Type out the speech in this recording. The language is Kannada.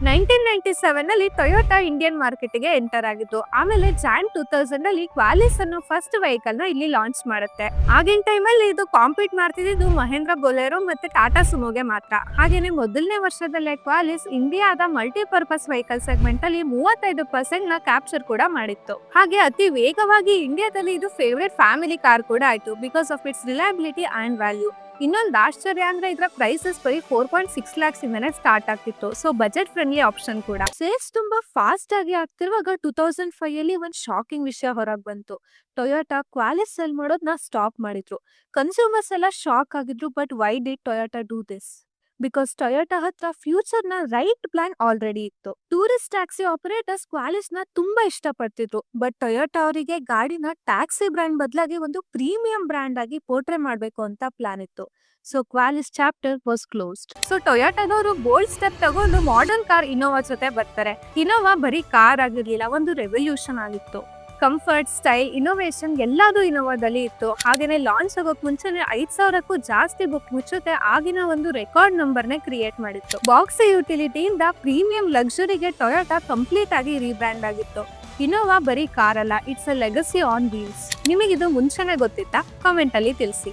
1997 ನಲ್ಲಿ ಟೊಯೋಟಾ ಇಂಡಿಯನ್ ಮಾರ್ಕೆಟ್ಗೆ ಎಂಟರ್ ಆಗಿತ್ತು. ಆಮೇಲೆ ಜಾನ್ 2000 ಅಲ್ಲಿ ಕ್ವಾಲಿಸ್ ಅನ್ನೋ ಫಸ್ಟ್ ವೆಹಿಕಲ್ ನ ಇಲ್ಲಿ ಲಾಂಚ್ ಮಾಡುತ್ತೆ. ಆಗಿನ ಟೈಮಲ್ಲಿ ಇದು ಕಾಂಪೀಟ್ ಮಾಡ್ತಿದ್ದು ಮಹೇಂದ್ರ ಬೊಲೆರೋ ಮತ್ತೆ ಟಾಟಾ ಸುಮೋಗೆ ಮಾತ್ರ. ಹಾಗೇನೆ ಮೊದಲನೇ ವರ್ಷದಲ್ಲೇ ಕ್ವಾಲಿಸ್ ಇಂಡಿಯಾದ ಮಲ್ಟಿಪರ್ಪಸ್ ವೆಹಿಕಲ್ ಸೆಗ್ಮೆಂಟ್ ಅಲ್ಲಿ 35% ನ ಕ್ಯಾಪ್ಚರ್ ಕೂಡ ಮಾಡಿತ್ತು. ಹಾಗೆ ಅತಿ ವೇಗವಾಗಿ ಇಂಡಿಯಾದಲ್ಲಿ ಇದು ಫೇವರೇಟ್ ಫ್ಯಾಮಿಲಿ ಕಾರ್ ಕೂಡ ಆಯ್ತು because of it's reliability and value. ಇನ್ನೊಂದು ಆಶ್ಚರ್ಯ ಅಂದ್ರೆ ಇದರ ಪ್ರೈಸಸ್ ಬರೀ 4.6 lakhs ಇಂದಾನೆ ಸ್ಟಾರ್ಟ್ ಆಗ್ತಿತ್ತು. ಸೊ ಬಜೆಟ್ ಫ್ರೆಂಡ್ಲಿ ಆಪ್ಷನ್ ಕೂಡ. ಸೇಲ್ಸ್ ತುಂಬಾ ಫಾಸ್ಟ್ ಆಗಿ ಆಗ್ತಿರುವಾಗ 2005 ಅಲ್ಲಿ ಒಂದು ಶಾಕಿಂಗ್ ವಿಷಯ ಹೊರಗೆ ಬಂತು. ಟೊಯೋಟಾ ಕ್ವಾಲಿಸ್ ಸೆಲ್ ಮಾಡೋದನ್ನ ಸ್ಟಾಪ್ ಮಾಡಿದ್ರು. ಕನ್ಸ್ಯೂಮರ್ಸ್ ಎಲ್ಲ ಶಾಕ್ ಆಗಿದ್ರು. But why did Toyota do this? Because Toyota ಹತ್ರ ಫ್ಯೂಚರ್ ನ ರೈಟ್ ಪ್ಲಾನ್ ಆಲ್ರೆಡಿ ಇತ್ತು. ಟೂರಿಸ್ಟ್ ಟ್ಯಾಕ್ಸಿ ಆಪರೇಟರ್ಸ್ ಕ್ವಾಲಿಸ್ ನ ತುಂಬಾ ಇಷ್ಟಪಡ್ತಿದ್ರು. ಬಟ್ ಟೊಯೋಟಾ ಅವರಿಗೆ ಗಾಡಿನ ಟ್ಯಾಕ್ಸಿ ಬ್ರ್ಯಾಂಡ್ ಬದಲಾಗಿ ಒಂದು ಪ್ರೀಮಿಯಂ ಬ್ರ್ಯಾಂಡ್ ಆಗಿ ಪೋರ್ಟ್ರೇ ಮಾಡ್ಬೇಕು ಅಂತ ಪ್ಲಾನ್ ಇತ್ತು. So Qualis chapter was closed. So ಟೊಯೋಟಾದವರು ಬೋಲ್ಡ್ ಸ್ಟೆಪ್ ತಗೊಂಡು ಮಾಡರ್ನ್ ಕಾರ್ ಇನೋವಾ ಜೊತೆ ಬರ್ತಾರೆ. ಇನೋವಾ ಬರೀ ಕಾರ್ ಆಗಿರ್ಲಿಲ್ಲ, ಒಂದು ರೆವಲ್ಯೂಷನ್ ಆಗಿತ್ತು. ಕಂಫರ್ಟ್, ಸ್ಟೈಲ್, ಇನೋವೇಷನ್ ಎಲ್ಲದೂ ಇನೋವಾದಲ್ಲಿ ಇತ್ತು. ಹಾಗೇನೆ ಲಾಂಚ್ ಆಗೋಕ್ ಮುಂಚೆನೆ 5,000ಕ್ಕೂ ಜಾಸ್ತಿ ಬುಕ್ ಮುಚ್ಚುತ್ತೆ ಆಗಿನ ಒಂದು ರೆಕಾರ್ಡ್ ನಂಬರ್ನೇ ಕ್ರಿಯೇಟ್ ಮಾಡಿತ್ತು. ಬಾಕ್ಸ್ ಯುಟಿಲಿಟಿಯಿಂದ ಪ್ರೀಮಿಯಂ ಲಕ್ಸುರಿಗೆ ಟೊಯೋಟಾ ಕಂಪ್ಲೀಟ್ ಆಗಿ ರೀಬ್ರ್ಯಾಂಡ್ ಆಗಿತ್ತು. ಇನೋವಾ ಬರೀ ಕಾರ್ ಅಲ್ಲ, it's a legacy on wheels. ನಿಮಗಿದು ಮುಂಚೆನೆ ಗೊತ್ತಿತ್ತಾ? ಕಾಮೆಂಟ್ ಅಲ್ಲಿ ತಿಳಿಸಿ.